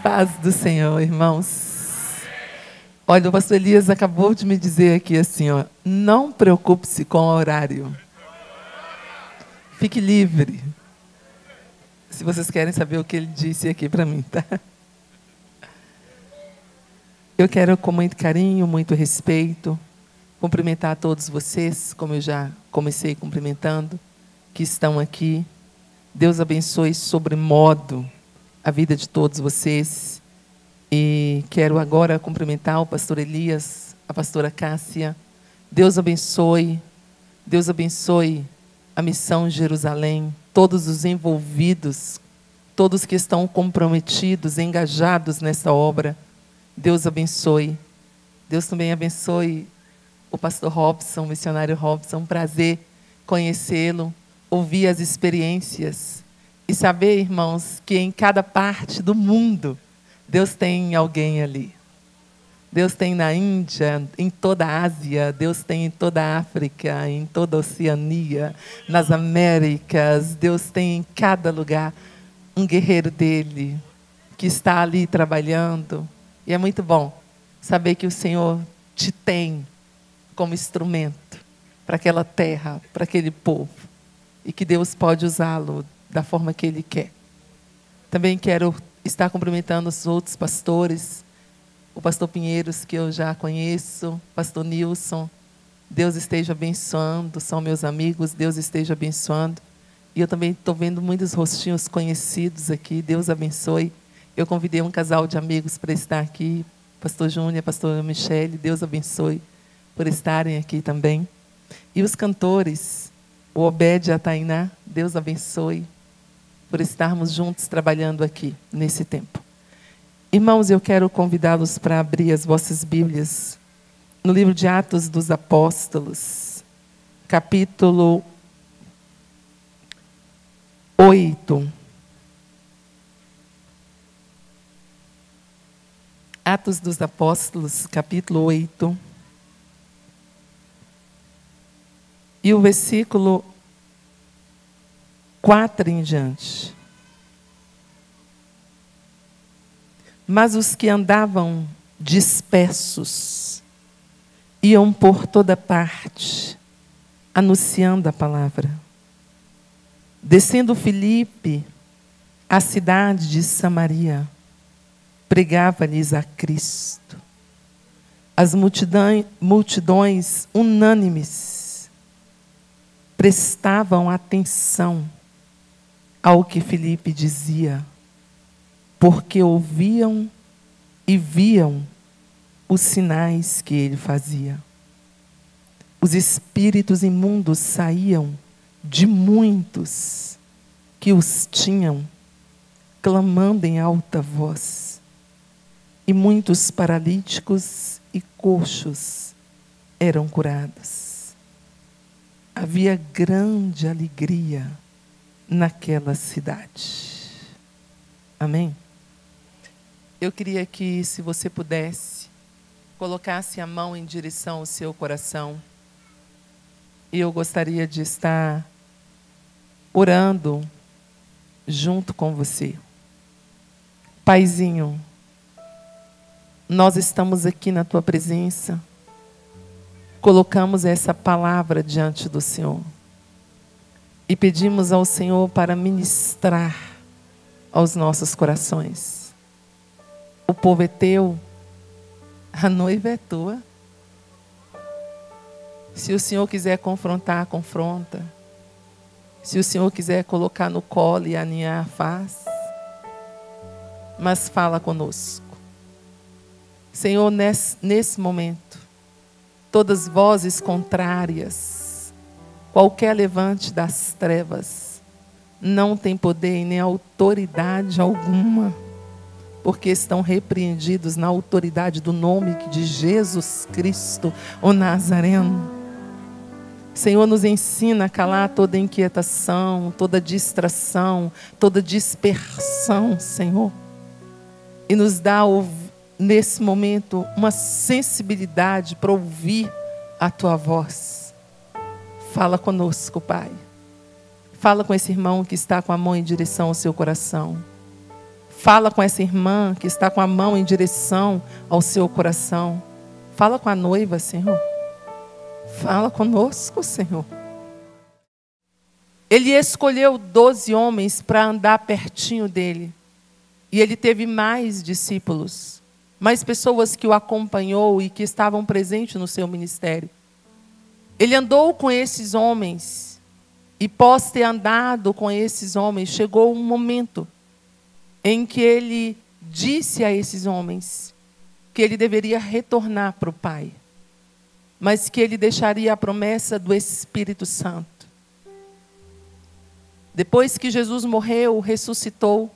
paz do Senhor, irmãos. Olha, o pastor Elias acabou de me dizer aqui assim, ó, não preocupe-se com o horário. Fique livre. Se vocês querem saber o que ele disse aqui para mim, tá? Eu quero, com muito carinho, muito respeito, cumprimentar a todos vocês, como eu já comecei cumprimentando, que estão aqui. Deus abençoe sobremodo a vida de todos vocês. E quero agora cumprimentar o pastor Elias, a pastora Cássia. Deus abençoe a Missão Jerusalém, todos os envolvidos, todos que estão comprometidos, engajados nessa obra. Deus abençoe. Deus também abençoe o pastor Robson, o missionário Robson. Um prazer conhecê-lo, ouvir as experiências e saber, irmãos, que em cada parte do mundo Deus tem alguém ali. Deus tem na Índia, em toda a Ásia, Deus tem em toda a África, em toda a Oceania, nas Américas. Deus tem em cada lugar um guerreiro dele que está ali trabalhando. E é muito bom saber que o Senhor te tem como instrumento para aquela terra, para aquele povo. E que Deus pode usá-lo da forma que Ele quer. Também quero estar cumprimentando os outros pastores, o pastor Pinheiros, que eu já conheço, o pastor Nilson. Deus esteja abençoando, são meus amigos, Deus esteja abençoando. E eu também estou vendo muitos rostinhos conhecidos aqui, Deus abençoe. Eu convidei um casal de amigos para estar aqui, pastor Júnior, pastor Michele, Deus abençoe por estarem aqui também. E os cantores, o Obed e a Tainá, Deus abençoe por estarmos juntos trabalhando aqui nesse tempo. Irmãos, eu quero convidá-los para abrir as vossas Bíblias no livro de Atos dos Apóstolos, capítulo 8. Atos dos Apóstolos, capítulo 8. E o versículo 4 em diante. Mas os que andavam dispersos iam por toda parte, anunciando a palavra. Descendo Filipe à cidade de Samaria, pregava-lhes a Cristo. As multidões unânimes prestavam atenção ao que Filipe dizia, porque ouviam e viam os sinais que ele fazia. Os espíritos imundos saíam de muitos que os tinham, clamando em alta voz. E muitos paralíticos e coxos eram curados. Havia grande alegria naquela cidade. Amém? Eu queria que, se você pudesse, colocasse a mão em direção ao seu coração. E eu gostaria de estar orando junto com você. Paizinho, nós estamos aqui na Tua presença, colocamos essa palavra diante do Senhor e pedimos ao Senhor para ministrar aos nossos corações. O povo é Teu, a noiva é Tua. Se o Senhor quiser confrontar, confronta. Se o Senhor quiser colocar no colo e aninhar, faz. Mas fala conosco. Senhor, nesse momento, todas vozes contrárias, qualquer levante das trevas, não tem poder e nem autoridade alguma, porque estão repreendidos na autoridade do nome de Jesus Cristo, o Nazareno. Senhor, nos ensina a calar toda inquietação, toda distração, toda dispersão, Senhor. E nos dá, nesse momento, uma sensibilidade para ouvir a Tua voz. Fala conosco, Pai. Fala com esse irmão que está com a mão em direção ao seu coração. Fala com essa irmã que está com a mão em direção ao seu coração. Fala com a noiva, Senhor. Fala conosco, Senhor. Ele escolheu 12 homens para andar pertinho dele. E ele teve mais discípulos, mais pessoas que o acompanhou e que estavam presentes no seu ministério. Ele andou com esses homens. E após ter andado com esses homens, chegou um momento em que ele disse a esses homens que ele deveria retornar para o Pai, mas que ele deixaria a promessa do Espírito Santo. Depois que Jesus morreu, ressuscitou,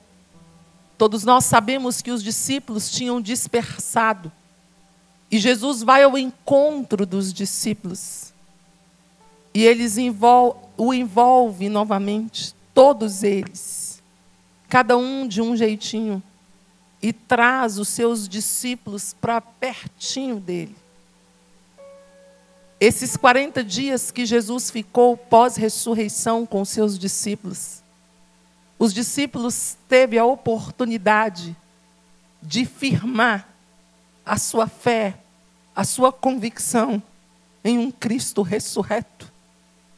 todos nós sabemos que os discípulos tinham dispersado. E Jesus vai ao encontro dos discípulos. E eles o envolvem novamente, todos eles. Cada um de um jeitinho. E traz os seus discípulos para pertinho dele. Esses 40 dias que Jesus ficou pós-ressurreição com os seus discípulos, os discípulos teve a oportunidade de firmar a sua fé, a sua convicção em um Cristo ressurreto,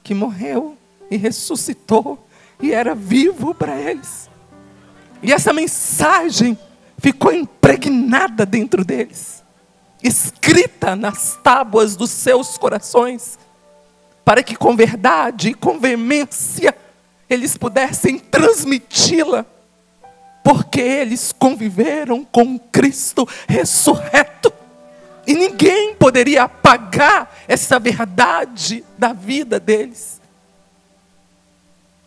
que morreu e ressuscitou e era vivo para eles. E essa mensagem ficou impregnada dentro deles, escrita nas tábuas dos seus corações, para que com verdade e com veemência eles pudessem transmiti-la, porque eles conviveram com Cristo ressurreto, e ninguém poderia apagar essa verdade da vida deles.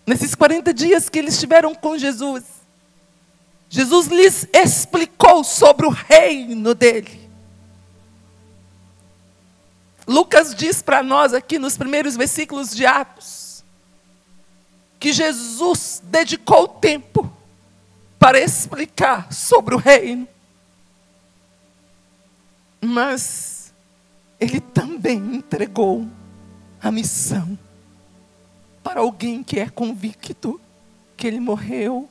Nesses 40 dias que eles estiveram com Jesus, Jesus lhes explicou sobre o reino dele. Lucas diz para nós aqui nos primeiros versículos de Atos, que Jesus dedicou tempo para explicar sobre o reino. Mas ele também entregou a missão para alguém que é convicto que ele morreu,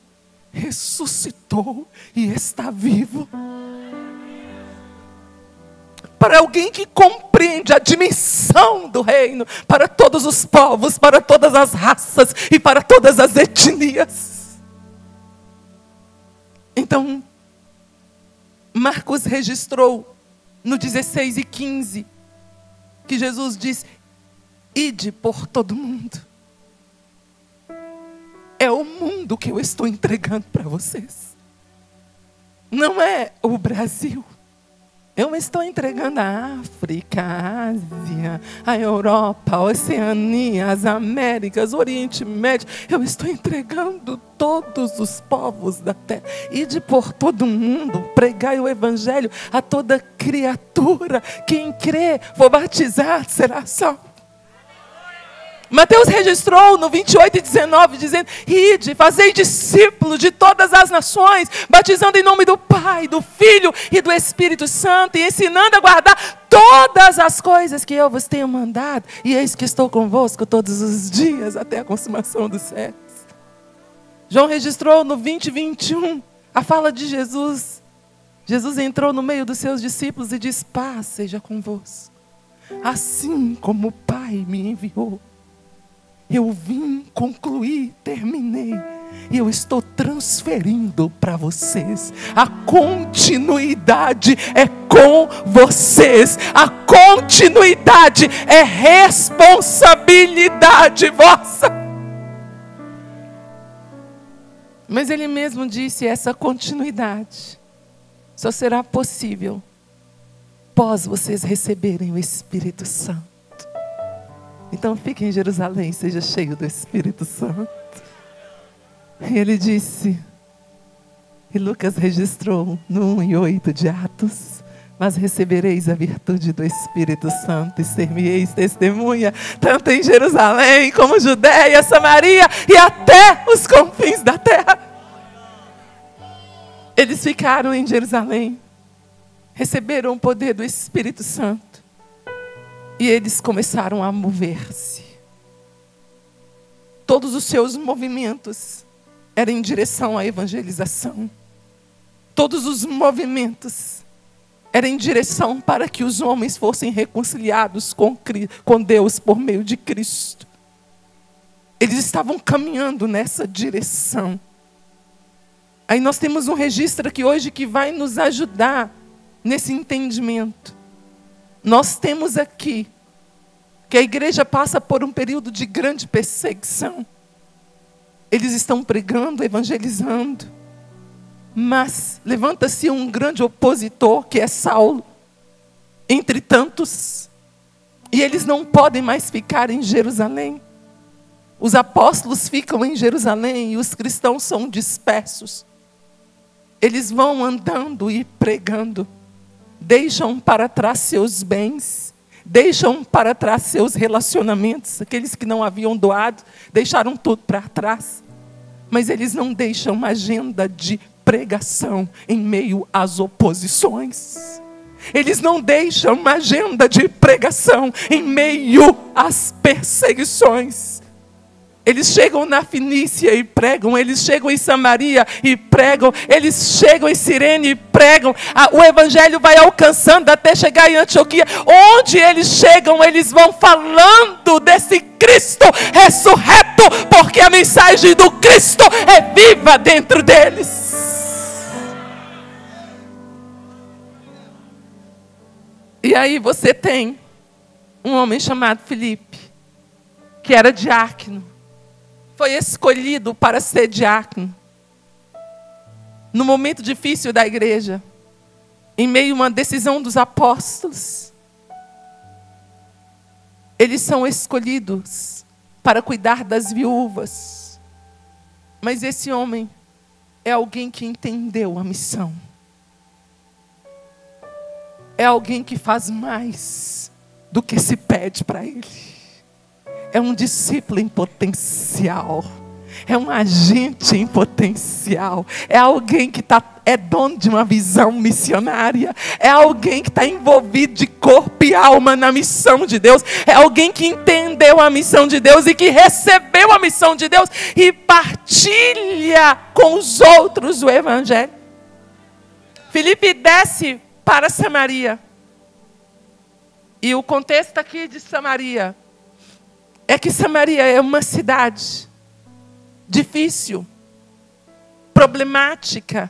ressuscitou e está vivo. Para alguém que compreende a dimensão do reino para todos os povos, para todas as raças e para todas as etnias. Então, Marcos registrou no 16:15 que Jesus diz: ide por todo mundo. É o mundo que eu estou entregando para vocês. Não é o Brasil. Eu estou entregando a África, a Ásia, a Europa, a Oceania, as Américas, o Oriente Médio. Eu estou entregando todos os povos da terra. Ide por todo mundo, pregai o Evangelho a toda criatura. Quem crê, for batizado, será salvo. Mateus registrou no 28:19, dizendo: ide, fazei discípulos de todas as nações, batizando em nome do Pai, do Filho e do Espírito Santo, e ensinando a guardar todas as coisas que eu vos tenho mandado, e eis que estou convosco todos os dias, até a consumação dos séculos. João registrou no 20:21, a fala de Jesus. Jesus entrou no meio dos seus discípulos e diz: paz seja convosco. Assim como o Pai me enviou, eu vim, concluí, terminei. E eu estou transferindo para vocês. A continuidade é com vocês. A continuidade é responsabilidade vossa. Mas ele mesmo disse: essa continuidade só será possível após vocês receberem o Espírito Santo. Então fique em Jerusalém, seja cheio do Espírito Santo. E ele disse, e Lucas registrou no 1:8 de Atos: mas recebereis a virtude do Espírito Santo e ser-me-eis testemunha, tanto em Jerusalém como Judeia, Samaria e até os confins da terra. Eles ficaram em Jerusalém, receberam o poder do Espírito Santo. E eles começaram a mover-se. Todos os seus movimentos eram em direção à evangelização. Todos os movimentos eram em direção para que os homens fossem reconciliados com Deus por meio de Cristo. Eles estavam caminhando nessa direção. Aí nós temos um registro aqui hoje que vai nos ajudar nesse entendimento. Nós temos aqui que a igreja passa por um período de grande perseguição. Eles estão pregando, evangelizando, mas levanta-se um grande opositor, que é Saulo, entre tantos, e eles não podem mais ficar em Jerusalém. Os apóstolos ficam em Jerusalém e os cristãos são dispersos. Eles vão andando e pregando, deixam para trás seus bens, deixam para trás seus relacionamentos. Aqueles que não haviam doado, deixaram tudo para trás. Mas eles não deixam uma agenda de pregação em meio às oposições. Eles não deixam uma agenda de pregação em meio às perseguições. Eles chegam na Fenícia e pregam, eles chegam em Samaria e pregam, eles chegam em Cirene e pregam. O evangelho vai alcançando até chegar em Antioquia. Onde eles chegam, eles vão falando desse Cristo ressurreto, porque a mensagem do Cristo é viva dentro deles. E aí você tem um homem chamado Filipe, que era diácono. Foi escolhido para ser diácono. No momento difícil da igreja, em meio a uma decisão dos apóstolos, eles são escolhidos para cuidar das viúvas. Mas esse homem é alguém que entendeu a missão. É alguém que faz mais do que se pede para ele. É um discípulo em potencial. É um agente em potencial. É alguém que é dono de uma visão missionária. É alguém que está envolvido de corpo e alma na missão de Deus. É alguém que entendeu a missão de Deus e que recebeu a missão de Deus e partilha com os outros o evangelho. Filipe desce para Samaria. E o contexto aqui de Samaria é que Samaria é uma cidade difícil, problemática.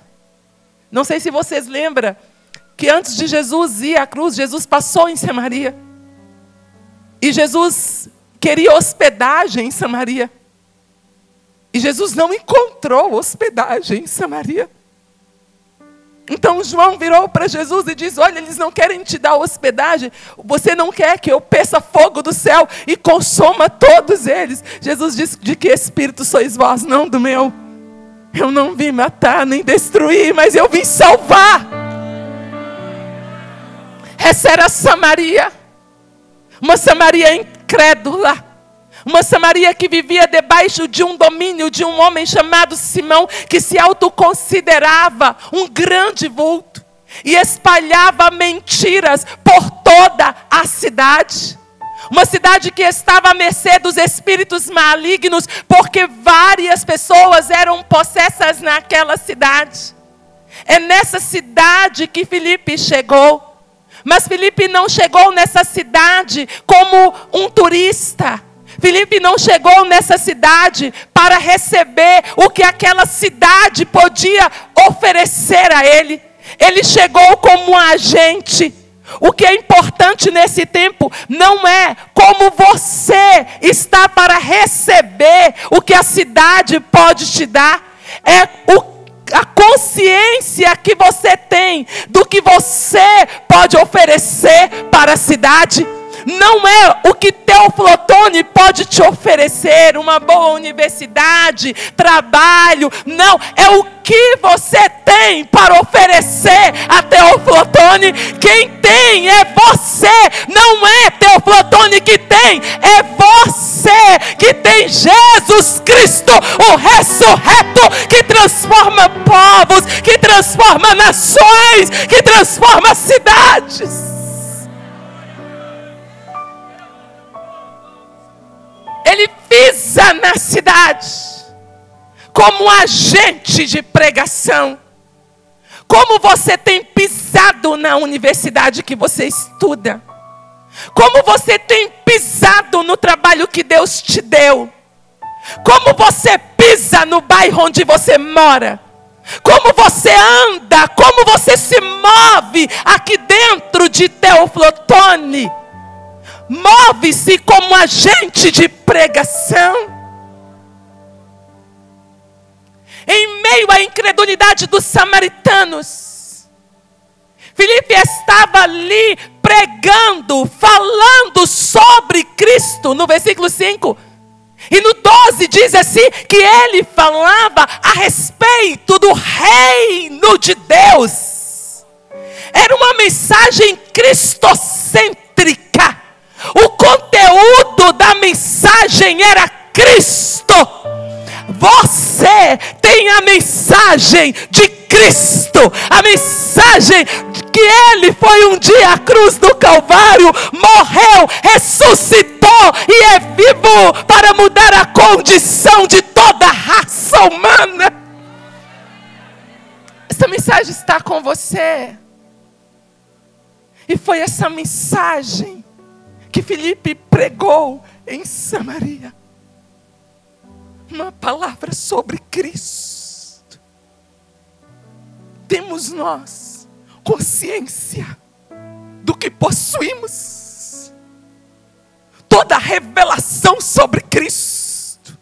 Não sei se vocês lembram que antes de Jesus ir à cruz, Jesus passou em Samaria. E Jesus queria hospedagem em Samaria. E Jesus não encontrou hospedagem em Samaria. Então João virou para Jesus e disse: olha, eles não querem te dar hospedagem. Você não quer que eu peça fogo do céu e consuma todos eles? Jesus disse: de que espírito sois vós? Não do meu. Eu não vim matar nem destruir, mas eu vim salvar. Essa era Samaria. Uma Samaria incrédula. Uma Samaria que vivia debaixo de um domínio de um homem chamado Simão, que se autoconsiderava um grande vulto e espalhava mentiras por toda a cidade. Uma cidade que estava à mercê dos espíritos malignos, porque várias pessoas eram possessas naquela cidade. É nessa cidade que Filipe chegou. Mas Filipe não chegou nessa cidade como um turista. Filipe não chegou nessa cidade para receber o que aquela cidade podia oferecer a ele. Ele chegou como um agente. O que é importante nesse tempo não é como você está para receber o que a cidade pode te dar. É a consciência que você tem do que você pode oferecer para a cidade. Não é o que Teófilo Otoni pode te oferecer, uma boa universidade, trabalho. Não, é o que você tem para oferecer a Teófilo Otoni. Quem tem é você. Não é Teófilo Otoni que tem, é você que tem Jesus Cristo, o ressurreto, que transforma povos, que transforma nações, que transforma cidades. Ele pisa na cidade como agente de pregação, Como você tem pisado na universidade que você estuda? Como você tem pisado no trabalho que Deus te deu? Como você pisa no bairro onde você mora? Como você anda? Como você se move aqui dentro de Teoflotone? Move-se como agente de pregação? Em meio à incredulidade dos samaritanos, Filipe estava ali pregando, falando sobre Cristo, no versículo 5. E no 12 diz assim, que ele falava a respeito do reino de Deus. Era uma mensagem cristocêntrica. O conteúdo da mensagem era Cristo. Você tem a mensagem de Cristo, a mensagem de que Ele foi um dia à cruz do Calvário, morreu, ressuscitou e é vivo para mudar a condição de toda a raça humana. Essa mensagem está com você. E foi essa mensagem que Filipe pregou em Samaria. Uma palavra sobre Cristo. Temos nós consciência do que possuímos? Toda a revelação sobre Cristo,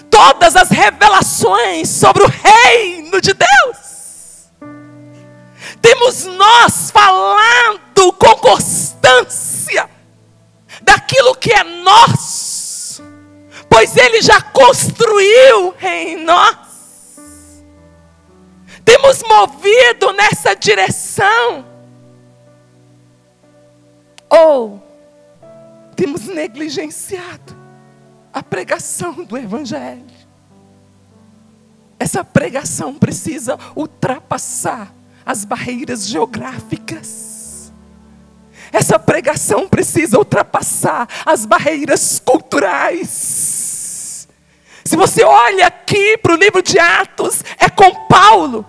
todas as revelações sobre o reino de Deus, temos nós falando com constância daquilo que é nosso, pois Ele já construiu em nós. Temos movido nessa direção, ou temos negligenciado a pregação do Evangelho? Essa pregação precisa ultrapassar as barreiras geográficas. Essa pregação precisa ultrapassar as barreiras culturais. Se você olha aqui para o livro de Atos, é com Paulo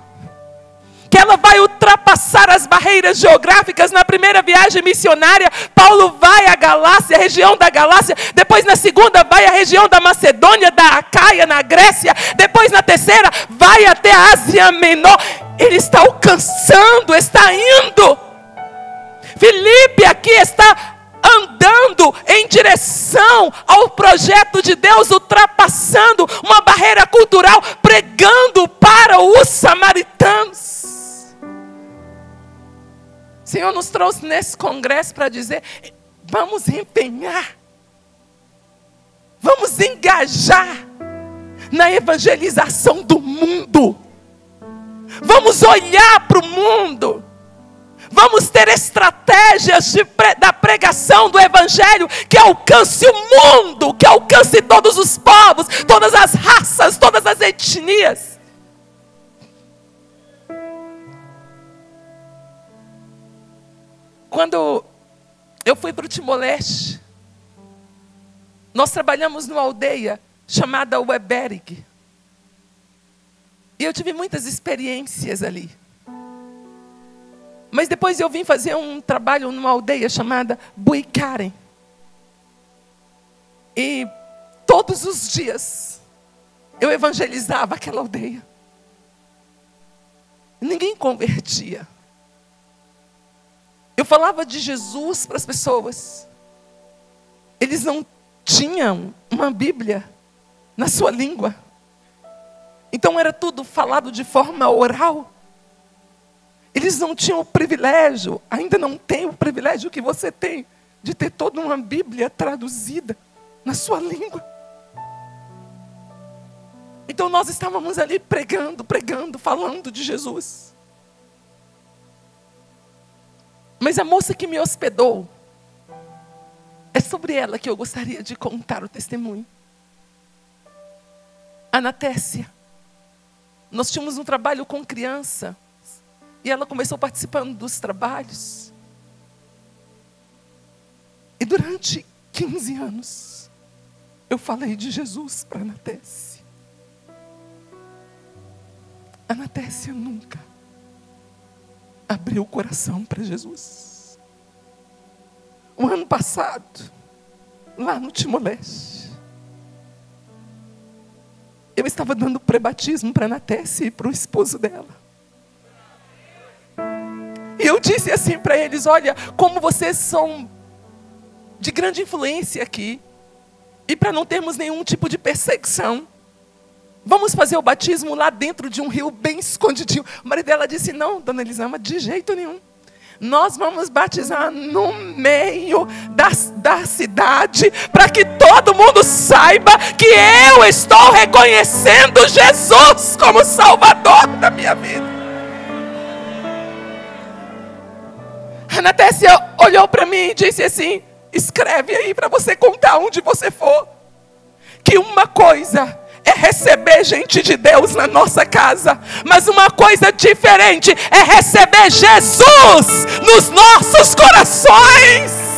que ela vai ultrapassar as barreiras geográficas. Na primeira viagem missionária, Paulo vai à Galácia, a região da Galácia. Depois na segunda vai à região da Macedônia, da Acaia, na Grécia. Depois na terceira vai até a Ásia Menor. Ele está alcançando, está indo. Filipe aqui está andando em direção ao projeto de Deus, ultrapassando uma barreira cultural, pregando para os samaritanos. O Senhor nos trouxe nesse congresso para dizer: vamos empenhar, vamos engajar na evangelização do mundo. Vamos olhar para o mundo. Vamos ter estratégias da pregação do Evangelho que alcance o mundo, que alcance todos os povos, todas as raças, todas as etnias. Quando eu fui para o Timor-Leste, nós trabalhamos numa aldeia chamada Weberig. E eu tive muitas experiências ali. Mas depois eu vim fazer um trabalho numa aldeia chamada Buicaren. E todos os dias eu evangelizava aquela aldeia. Ninguém convertia. Eu falava de Jesus para as pessoas. Eles não tinham uma Bíblia na sua língua. Então era tudo falado de forma oral. Eles não tinham o privilégio, ainda não têm o privilégio que você tem, de ter toda uma Bíblia traduzida na sua língua. Então nós estávamos ali pregando, falando de Jesus. Mas a moça que me hospedou, é sobre ela que eu gostaria de contar o testemunho. Anatécia. Nós tínhamos um trabalho com criança. E ela começou participando dos trabalhos. E durante 15 anos, eu falei de Jesus para Anatécia. Anatécia nunca abriu o coração para Jesus. O ano passado, lá no Timor-Leste, eu estava dando pré-batismo para a Natécia e para o esposo dela. E eu disse assim para eles: olha, como vocês são de grande influência aqui, e para não termos nenhum tipo de perseguição, vamos fazer o batismo lá dentro de um rio bem escondidinho. O marido dela disse: não, dona Elisama, de jeito nenhum. Nós vamos batizar no meio da cidade, para que todo mundo saiba que eu estou reconhecendo Jesus como Salvador da minha vida. A Natécia olhou para mim e disse assim: escreve aí para você contar onde você for, que uma coisa é receber gente de Deus na nossa casa, mas uma coisa diferente é receber Jesus nos nossos corações.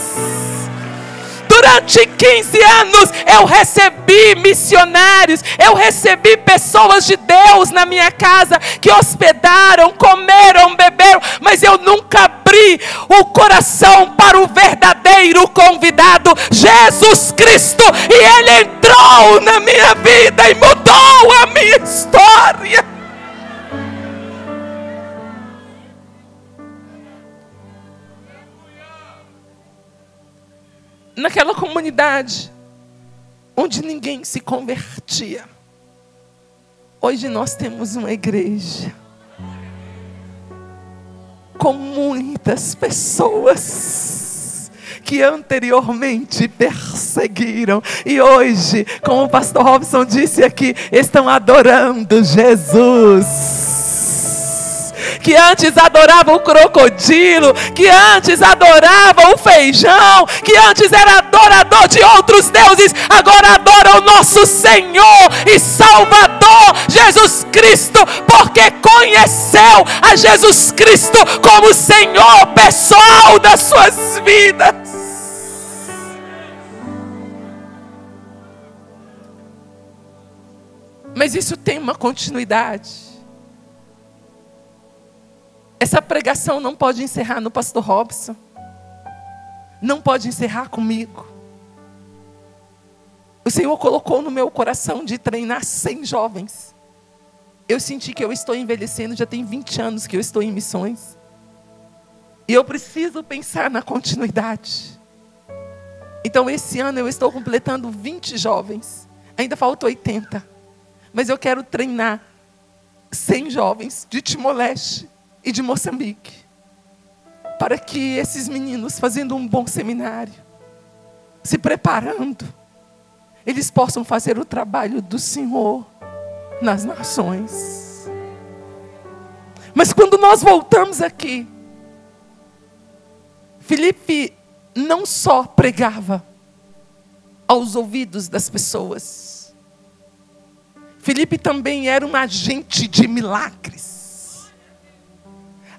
Durante 15 anos eu recebi missionários, eu recebi pessoas de Deus na minha casa que hospedaram, comeram, beberam, mas eu nunca abri o coração para o verdadeiro convidado, Jesus Cristo, e Ele entrou na minha vida e mudou a minha história. Naquela comunidade onde ninguém se convertia, hoje nós temos uma igreja com muitas pessoas que anteriormente perseguiram e hoje, como o pastor Robson disse aqui, estão adorando Jesus. Que antes adoravam o crocodilo, que antes adoravam o feijão, que antes era adorador de outros deuses, agora adora o nosso Senhor e Salvador Jesus Cristo, porque conheceu a Jesus Cristo como Senhor pessoal das suas vidas. Mas isso tem uma continuidade. Essa pregação não pode encerrar no pastor Robson. Não pode encerrar comigo. O Senhor colocou no meu coração de treinar 100 jovens. Eu senti que eu estou envelhecendo, já tem 20 anos que eu estou em missões. E eu preciso pensar na continuidade. Então esse ano eu estou completando 20 jovens. Ainda faltam 80. Mas eu quero treinar 100 jovens de Timor-Leste e de Moçambique, para que esses meninos, fazendo um bom seminário, se preparando, eles possam fazer o trabalho do Senhor nas nações. Mas quando nós voltamos aqui, Filipe não só pregava aos ouvidos das pessoas, Filipe também era um agente de milagres.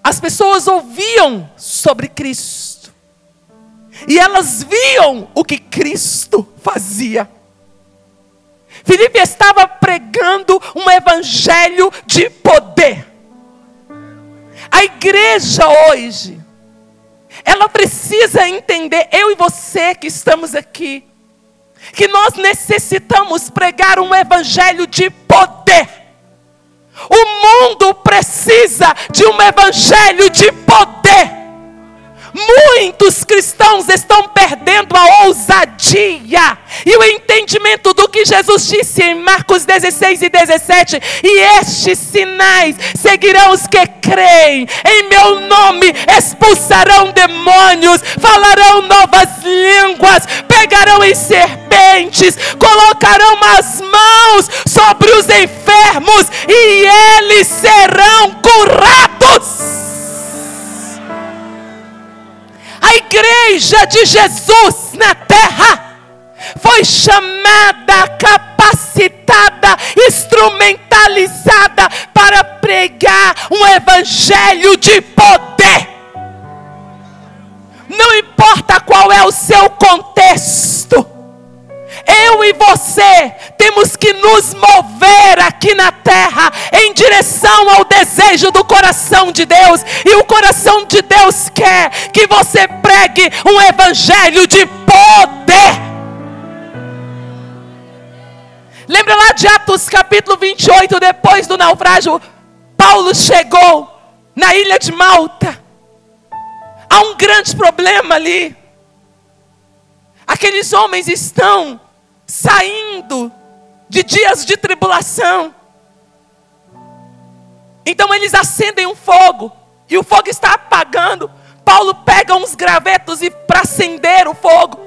As pessoas ouviam sobre Cristo e elas viam o que Cristo fazia. Filipe estava pregando um evangelho de poder. A igreja hoje, ela precisa entender, eu e você que estamos aqui, que nós necessitamos pregar um evangelho de poder. O mundo precisa de um evangelho de poder. Muitos cristãos estão perdendo a ousadia e o entendimento do que Jesus disse em Marcos 16 e 17. E estes sinais seguirão os que creem. Em meu nome expulsarão demônios, falarão novas línguas, pegarão em serpentes, colocarão as mãos sobre os enfermos e eles serão curados. A igreja de Jesus na terra foi chamada, capacitada, instrumentalizada para pregar um evangelho de poder. Não importa qual é o seu contexto, eu e você temos que nos mover aqui aqui na terra em direção ao desejo do coração de Deus. E o coração de Deus quer que você pregue um evangelho de poder. Lembra lá de Atos capítulo 28, depois do naufrágio, Paulo chegou na ilha de Malta. Há um grande problema ali. Aqueles homens estão saindo de dias de tribulação. Então eles acendem um fogo, e o fogo está apagando. Paulo pega uns gravetos e para acender o fogo,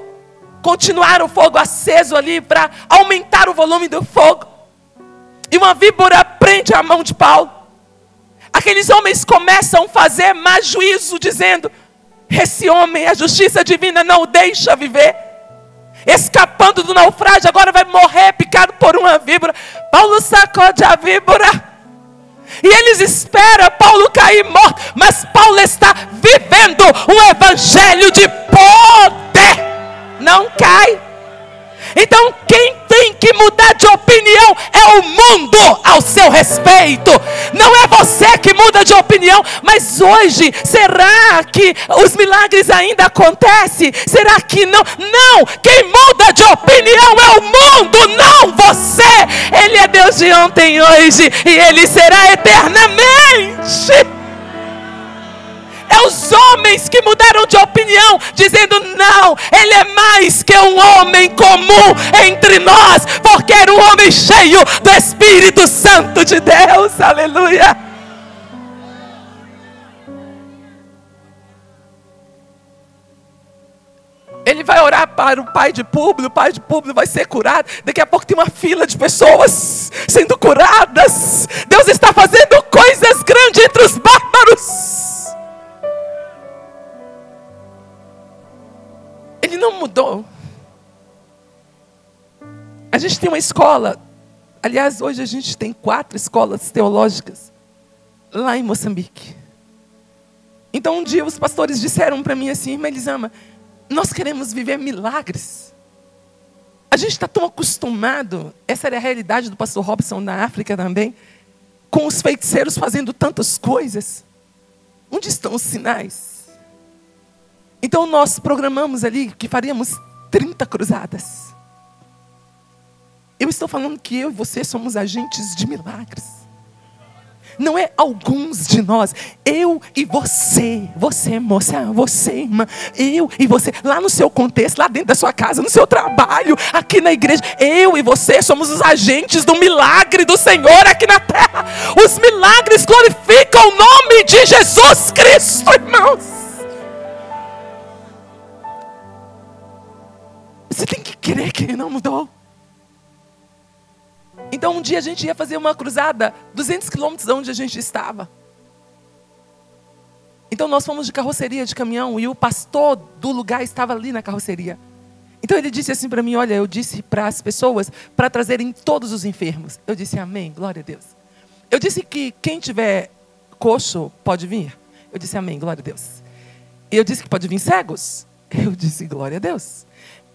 continuar o fogo aceso ali, para aumentar o volume do fogo. E uma víbora prende a mão de Paulo. Aqueles homens começam a fazer má juízo, dizendo: esse homem, a justiça divina não o deixa viver. Escapando do naufrágio, agora vai morrer picado por uma víbora. Paulo sacode a víbora, e eles esperam Paulo cair morto. Mas Paulo está vivendo um evangelho de poder. Não cai. Então quem tem que mudar de opinião é o mundo ao seu respeito. Não é você que muda de opinião. Mas hoje, será que os milagres ainda acontecem? Será que não? Não, quem muda de opinião é o mundo, não você. Ele é Deus de ontem, hoje, e Ele será eternamente. É os homens que mudaram de opinião, dizendo: não, ele é mais que um homem comum entre nós, porque era um homem cheio do Espírito Santo de Deus. Aleluia. Ele vai orar para o pai de Públio vai ser curado. Daqui a pouco tem uma fila de pessoas sendo curadas. Deus está fazendo coisas grandes entre os bárbaros. Ele não mudou. A gente tem uma escola. Aliás, hoje a gente tem 4 escolas teológicas lá em Moçambique. Então um dia os pastores disseram para mim assim: irmã Elisama, nós queremos viver milagres. A gente está tão acostumado, essa era a realidade do pastor Robson na África também, com os feiticeiros fazendo tantas coisas. Onde estão os sinais? Então nós programamos ali que faríamos 30 cruzadas. Eu estou falando que eu e você somos agentes de milagres. Não é alguns de nós. Eu e você. Você, moça, você, irmã. Eu e você. Lá no seu contexto, lá dentro da sua casa, no seu trabalho, aqui na igreja. Eu e você somos os agentes do milagre do Senhor aqui na terra. Os milagres glorificam o nome de Jesus Cristo, irmãos. Você tem que crer que Ele não mudou. Então um dia a gente ia fazer uma cruzada 200 quilômetros de onde a gente estava. Então nós fomos de carroceria, de caminhão, e o pastor do lugar estava ali na carroceria. Então ele disse assim para mim: olha, eu disse para as pessoas para trazerem todos os enfermos. Eu disse: amém, glória a Deus. Eu disse que quem tiver coxo pode vir. Eu disse: amém, glória a Deus. E eu disse que pode vir cegos. Eu disse: glória a Deus.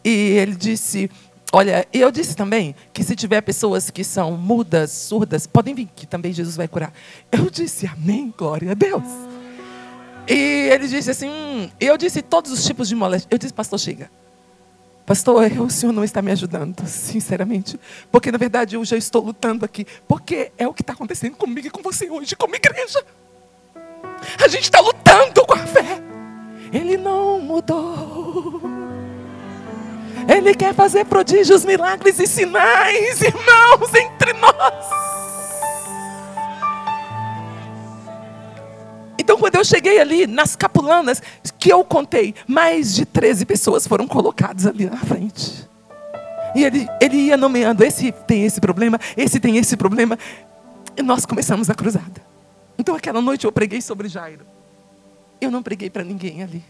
E ele disse: olha, e eu disse também que se tiver pessoas que são mudas, surdas, podem vir, que também Jesus vai curar. Eu disse: amém, glória a Deus. E ele disse assim, eu disse todos os tipos de moléstia. Eu disse: pastor, chega. Pastor, o senhor não está me ajudando, sinceramente. Porque na verdade eu já estou lutando aqui. Porque é o que está acontecendo comigo e com você hoje, como igreja. A gente está lutando com a fé. Ele não mudou. Ele quer fazer prodígios, milagres e sinais, irmãos, entre nós. Então quando eu cheguei ali nas capulanas, que eu contei, mais de 13 pessoas foram colocadas ali na frente. E ele ia nomeando: esse tem esse problema, esse tem esse problema. E nós começamos a cruzada. Então aquela noite eu preguei sobre Jairo. Eu não preguei para ninguém ali.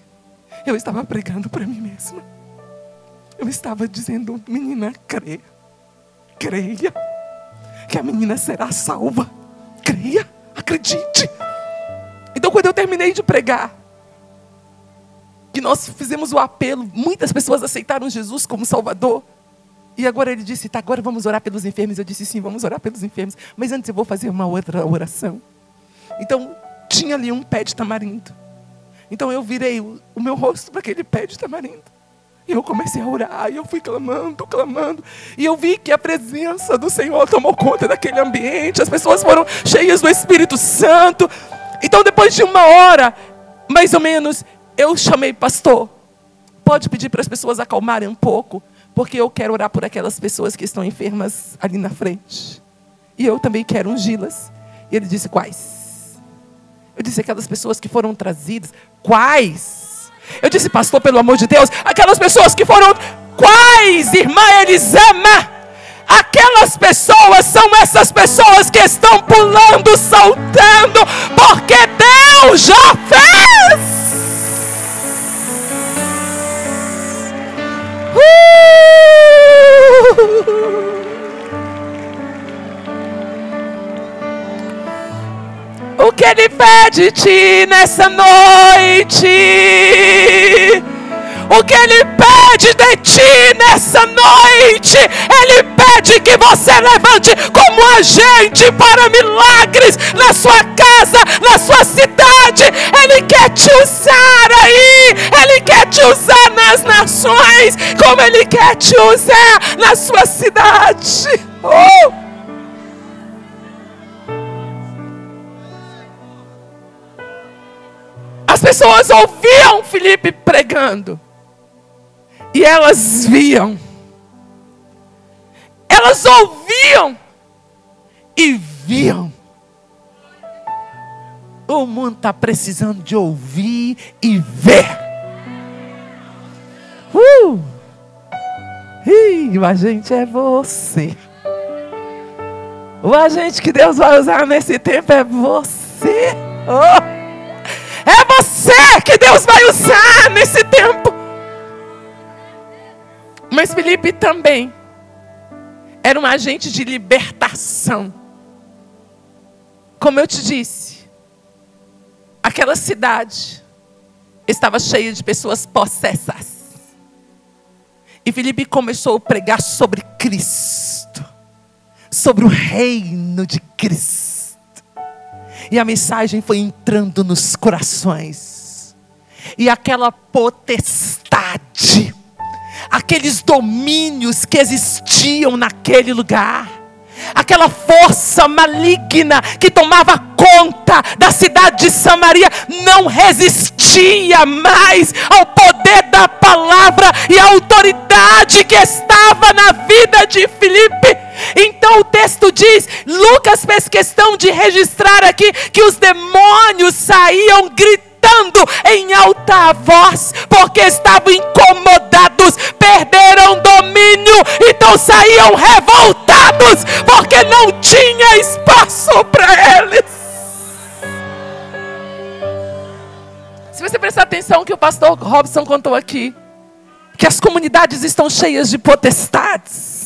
Eu estava pregando para mim mesma. Eu estava dizendo: menina, creia, que a menina será salva. Creia, acredite. Então quando eu terminei de pregar, que nós fizemos o apelo, muitas pessoas aceitaram Jesus como Salvador. E agora ele disse, tá, agora vamos orar pelos enfermos. Eu disse, sim, vamos orar pelos enfermos. Mas antes eu vou fazer uma outra oração. Então, tinha ali um pé de tamarindo. Então eu virei o meu rosto para aquele pé de tamarindo. E eu comecei a orar, e eu fui clamando, clamando. E eu vi que a presença do Senhor tomou conta daquele ambiente. As pessoas foram cheias do Espírito Santo. Então depois de 1 hora, mais ou menos, eu chamei, pastor, pode pedir para as pessoas acalmarem um pouco, porque eu quero orar por aquelas pessoas que estão enfermas ali na frente. E eu também quero ungí-las. E ele disse, quais? Eu disse, aquelas pessoas que foram trazidas. Quais? Eu disse, pastor, pelo amor de Deus, aquelas pessoas que foram... Quais, irmã Elisama? Aquelas pessoas são essas pessoas que estão pulando, saltando, porque Deus já fez. O que Ele pede de ti nessa noite? O que Ele pede de ti nessa noite? Ele pede que você levante como agente para milagres na sua casa, na sua cidade. Ele quer te usar aí. Ele quer te usar nas nações, como Ele quer te usar na sua cidade. Oh! As pessoas ouviam Filipe pregando. E elas viam. Elas ouviam. E viam. O mundo está precisando de ouvir e ver. O agente é você. O agente que Deus vai usar nesse tempo é você. Oh! É você que Deus vai usar nesse tempo. Mas Filipe também era um agente de libertação. Como eu te disse, aquela cidade estava cheia de pessoas possessas. E Filipe começou a pregar sobre Cristo, sobre o reino de Cristo. E a mensagem foi entrando nos corações. E aquela potestade, aqueles domínios que existiam naquele lugar, aquela força maligna que tomava conta da cidade de Samaria, não resistia mais ao poder da palavra e à autoridade que estava na vida de Filipe. Então o texto diz, Lucas fez questão de registrar aqui, que os demônios saíam gritando em alta voz, porque estavam incomodados, perderam domínio, então saíam revoltados, porque não tinha espaço para eles. Se você prestar atenção que o pastor Robson contou aqui, que as comunidades estão cheias de potestades.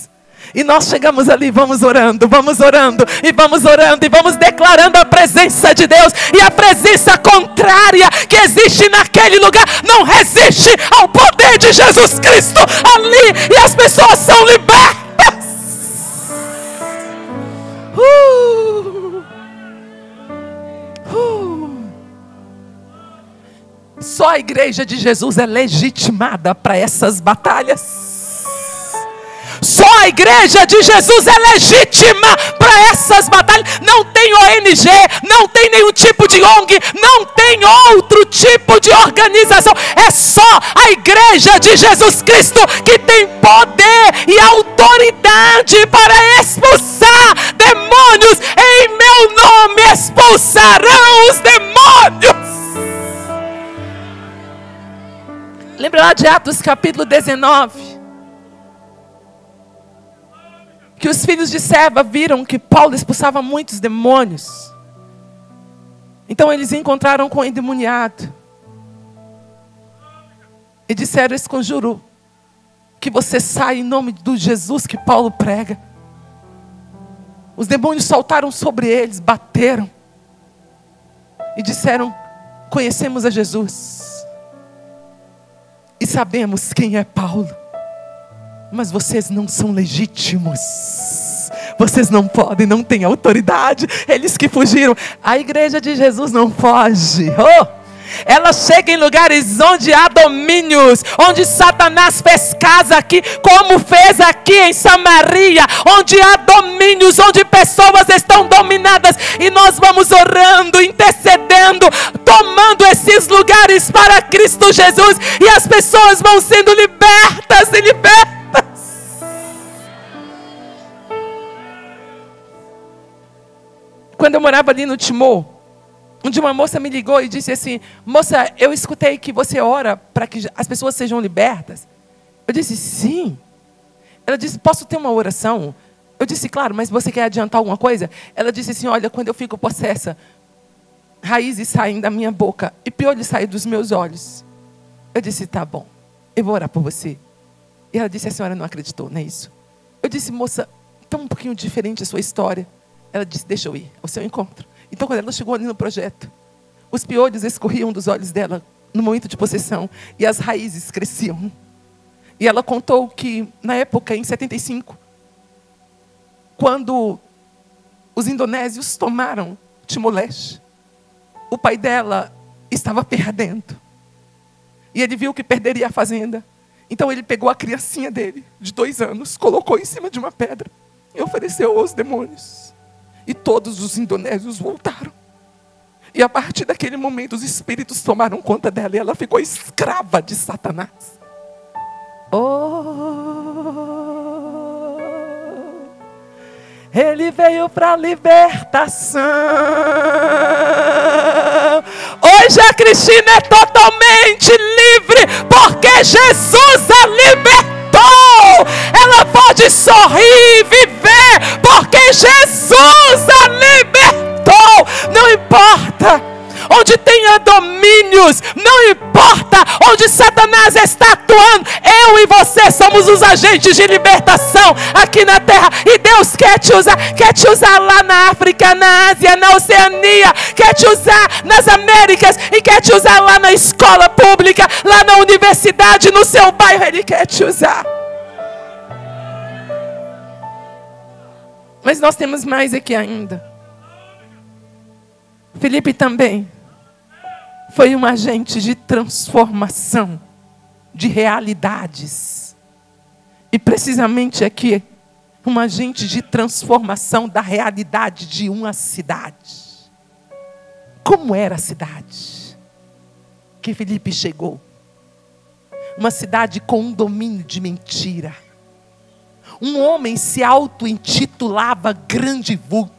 E nós chegamos ali, vamos orando, e vamos orando, e vamos declarando a presença de Deus. E a presença contrária que existe naquele lugar não resiste ao poder de Jesus Cristo ali. E as pessoas são libertas. Só a igreja de Jesus é legitimada para essas batalhas. Só a igreja de Jesus é legítima para essas batalhas. Não tem ONG, não tem nenhum tipo de ONG, não tem outro tipo de organização. É só a igreja de Jesus Cristo que tem poder e autoridade para expulsar demônios. Em meu nome expulsarão os demônios. Lembra lá de Atos capítulo 19? Que os filhos de Seva viram que Paulo expulsava muitos demônios. Então eles encontraram com o endemoniado. E disseram, esse conjuro, que você sai em nome do Jesus que Paulo prega. Os demônios saltaram sobre eles, bateram. E disseram, conhecemos a Jesus. E sabemos quem é Paulo. mas vocês não são legítimos. Vocês não podem, não têm autoridade. Eles que fugiram. A igreja de Jesus não foge. Ela chega em lugares onde há domínios, onde Satanás fez casa aqui, como fez aqui em Samaria, onde há domínios, onde pessoas estão dominadas, e nós vamos orando, intercedendo, tomando esses lugares para Cristo Jesus, e as pessoas vão sendo libertas e libertas. Quando eu morava ali no Timor, um dia uma moça me ligou e disse assim: moça, eu escutei que você ora para que as pessoas sejam libertas. Eu disse: sim. Ela disse: posso ter uma oração? Eu disse: claro, mas você quer adiantar alguma coisa? Ela disse assim: olha, quando eu fico possessa, raízes saem da minha boca e piolhos saem dos meus olhos. Eu disse: tá bom, eu vou orar por você. E ela disse: a senhora não acreditou, não é isso? Eu disse: moça, está um pouquinho diferente a sua história. Ela disse: deixa eu ir ao seu encontro. Então, quando ela chegou ali no projeto, os piolhos escorriam dos olhos dela no momento de possessão, e as raízes cresciam. E ela contou que, na época, em 75, quando os indonésios tomaram Timor-Leste, o pai dela estava perdendo. E ele viu que perderia a fazenda. Então ele pegou a criancinha dele, de 2 anos, colocou em cima de uma pedra e ofereceu aos demônios. E todos os indonésios voltaram. E a partir daquele momento, os espíritos tomaram conta dela e ela ficou escrava de Satanás. Ele veio para libertação. Hoje a Cristina é totalmente livre, porque Jesus a libertou. Ela pode sorrir, viver, porque Jesus a libertou. Não importa onde tenha domínios, não importa onde Satanás está atuando, eu e você somos os agentes de libertação aqui na terra. E Deus quer te usar lá na África, na Ásia, na Oceania, quer te usar nas Américas, e quer te usar lá na escola pública, lá na universidade, no seu bairro. Ele quer te usar. Mas nós temos mais aqui ainda. Filipe também foi um agente de transformação de realidades. E precisamente aqui, um agente de transformação da realidade de uma cidade. Como era a cidade que Filipe chegou? Uma cidade com um domínio de mentira. Um homem se auto-intitulava grande vulto.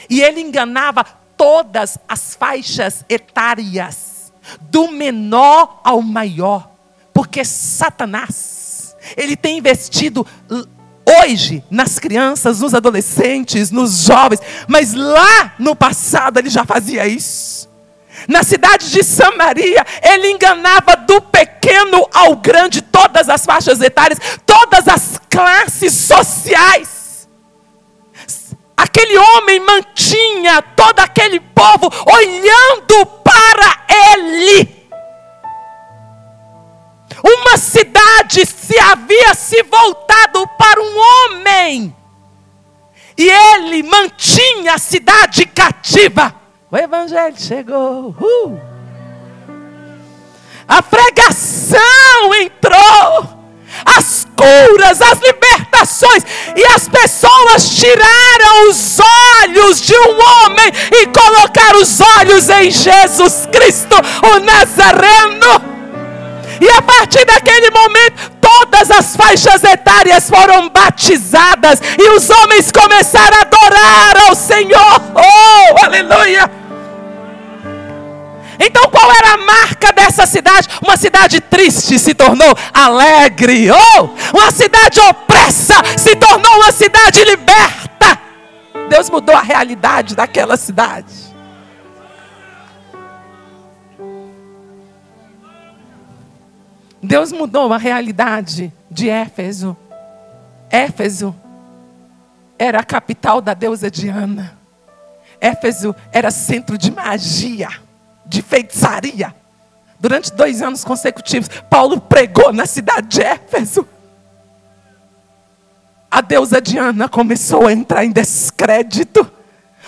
E ele enganava todas as faixas etárias, do menor ao maior. Porque Satanás, ele tem investido hoje nas crianças, nos adolescentes, nos jovens. Mas lá no passado ele já fazia isso. Na cidade de Samaria, ele enganava do pequeno ao grande, todas as faixas etárias, todas as classes sociais. Aquele homem mantinha todo aquele povo olhando para ele. Uma cidade se havia se voltado para um homem, e ele mantinha a cidade cativa. O evangelho chegou. A pregação entrou. As curas, as libertações. E as pessoas tiraram os olhos de um homem e colocaram os olhos em Jesus Cristo, o Nazareno. E a partir daquele momento, todas as faixas etárias foram batizadas. E os homens começaram a adorar ao Senhor. Oh, aleluia! Então qual era a marca dessa cidade? Uma cidade triste se tornou alegre. Oh, uma cidade opressa se tornou uma cidade liberta. Deus mudou a realidade daquela cidade. Deus mudou a realidade de Éfeso. Éfeso era a capital da deusa Diana. Éfeso era centro de magia, de feitiçaria. Durante 2 anos consecutivos, Paulo pregou na cidade de Éfeso. a deusa Diana começou a entrar em descrédito.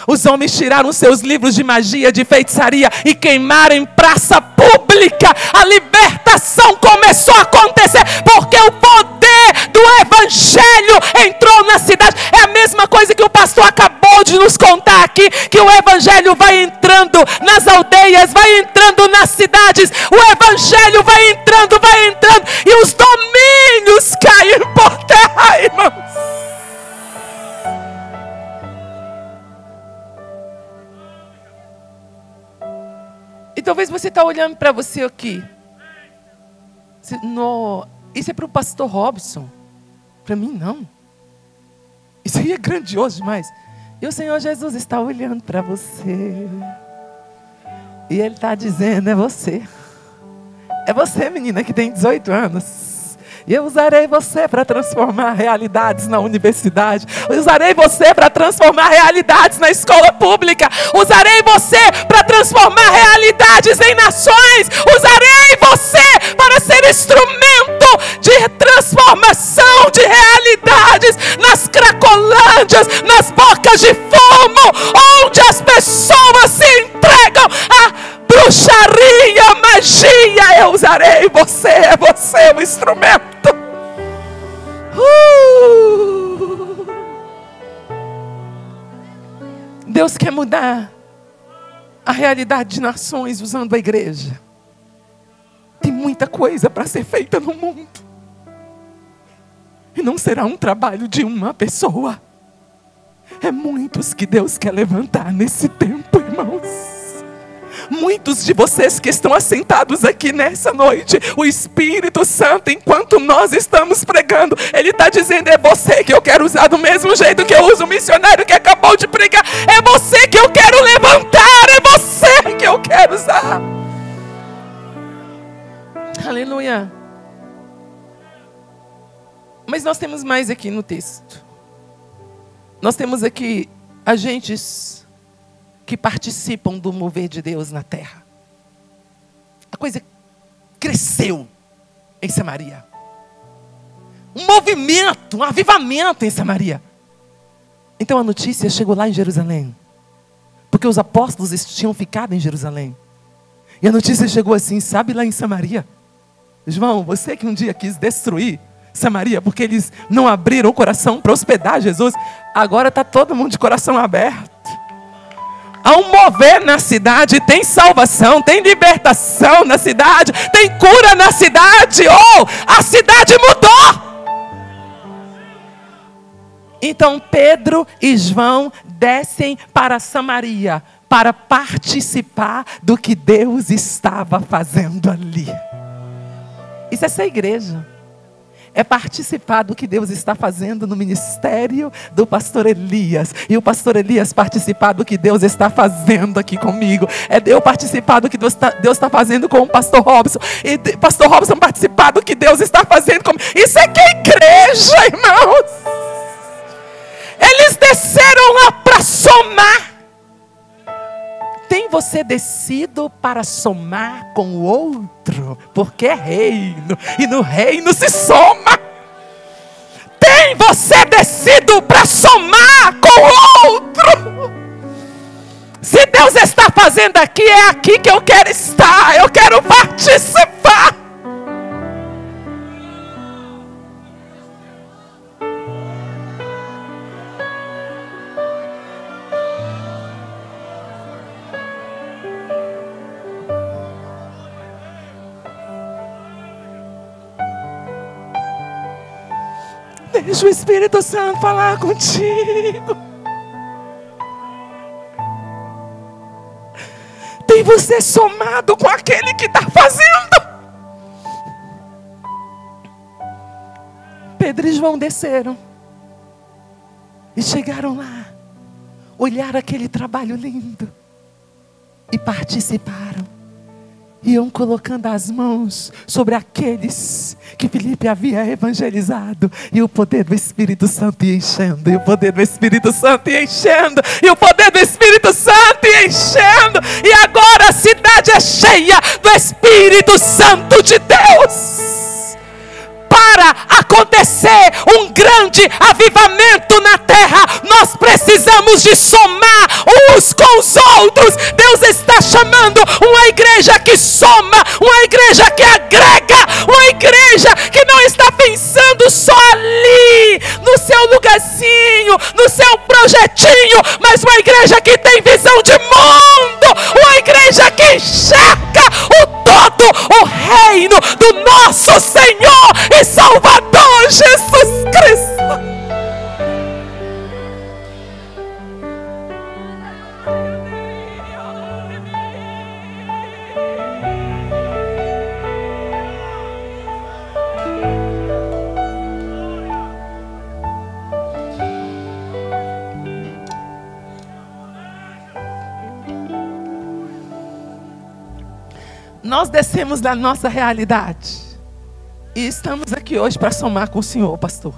Os homens tiraram seus livros de magia, de feitiçaria e queimaram em praça pública. A libertação começou a acontecer porque o poder do evangelho entrou na cidade. É a mesma coisa que o pastor acabou de nos contar aqui, que o evangelho vai entrando nas aldeias, vai entrando nas cidades, o evangelho vai entrando, e os domínios caem por terra, irmãos. E talvez você está olhando para você aqui. Isso é para o pastor Robson. Para mim, não. Isso aí é grandioso demais. E o Senhor Jesus está olhando para você. E Ele está dizendo, é você. É você, menina, que tem 18 anos. E eu usarei você para transformar realidades na universidade. Eu usarei você para transformar realidades na escola pública. Usarei você para transformar realidades em nações. Usarei você para ser instrumento de transformação de realidades nas cracolândias, nas bocas de fumo, onde as pessoas se entregam a bruxaria, magia. Eu usarei você, é você o instrumento. Deus quer mudar a realidade de nações usando a igreja. Tem muita coisa para ser feita no mundo. E não será um trabalho de uma pessoa. É muitos que Deus quer levantar nesse tempo, irmãos. Muitos de vocês que estão assentados aqui nessa noite, o Espírito Santo, enquanto nós estamos pregando, Ele está dizendo, é você que eu quero usar do mesmo jeito que eu uso o missionário que acabou de pregar. É você que eu quero levantar, é você que eu quero usar. Aleluia. Mas nós temos mais aqui no texto. Nós temos aqui agentes que participam do mover de Deus na terra. A coisa cresceu em Samaria. Um movimento, um avivamento em Samaria. Então a notícia chegou lá em Jerusalém. Porque os apóstolos tinham ficado em Jerusalém. E a notícia chegou assim, sabe, lá em Samaria. João, você que um dia quis destruir Samaria, porque eles não abriram o coração para hospedar Jesus, agora está todo mundo de coração aberto. Há um mover na cidade, tem salvação, tem libertação na cidade, tem cura na cidade. A cidade mudou. Então Pedro e João descem para Samaria para participar do que Deus estava fazendo ali. Isso é ser igreja. É participar do que Deus está fazendo no ministério do pastor Elias. E o pastor Elias participar do que Deus está fazendo aqui comigo. É eu participar do que Deus está fazendo com o pastor Robson. E o pastor Robson participar do que Deus está fazendo comigo. Isso é que é igreja, irmãos. Eles desceram lá para somar. Tem você descido para somar com o outro? Porque é reino. E no reino se soma. Tem você descido para somar com o outro? Se Deus está fazendo aqui, é aqui que eu quero estar. Eu quero participar. Deixa o Espírito Santo falar contigo. Tem você somado com aquele que está fazendo. Pedro e João desceram e chegaram lá, olharam aquele trabalho lindo e participaram. Iam colocando as mãos sobre aqueles que Filipe havia evangelizado. E o poder do Espírito Santo ia enchendo. E o poder do Espírito Santo ia enchendo. E o poder do Espírito Santo ia enchendo. E agora a cidade é cheia do Espírito Santo de Deus. Para acontecer um grande grande avivamento na terra, nós precisamos de somar uns com os outros. Deus está chamando uma igreja que soma, uma igreja que agrega, uma igreja que não está pensando só ali, no seu lugarzinho, no seu projetinho, mas uma igreja que tem visão de mundo, uma igreja que enxerga o todo, o reino do nosso Senhor e Salvador Jesus Cristo. Nós descemos da nossa realidade e estamos aqui hoje para somar com o Senhor, pastor.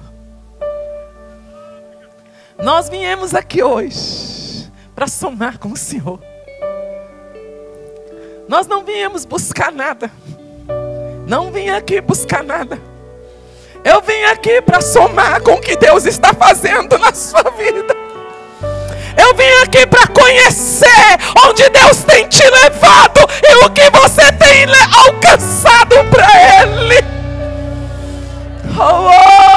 Nós viemos aqui hoje para somar com o Senhor. Nós não viemos buscar nada. Não vim aqui buscar nada. Eu vim aqui para somar com o que Deus está fazendo na sua vida. Eu vim aqui para conhecer onde Deus tem te levado e o que você tem alcançado para Ele. Oh, oh.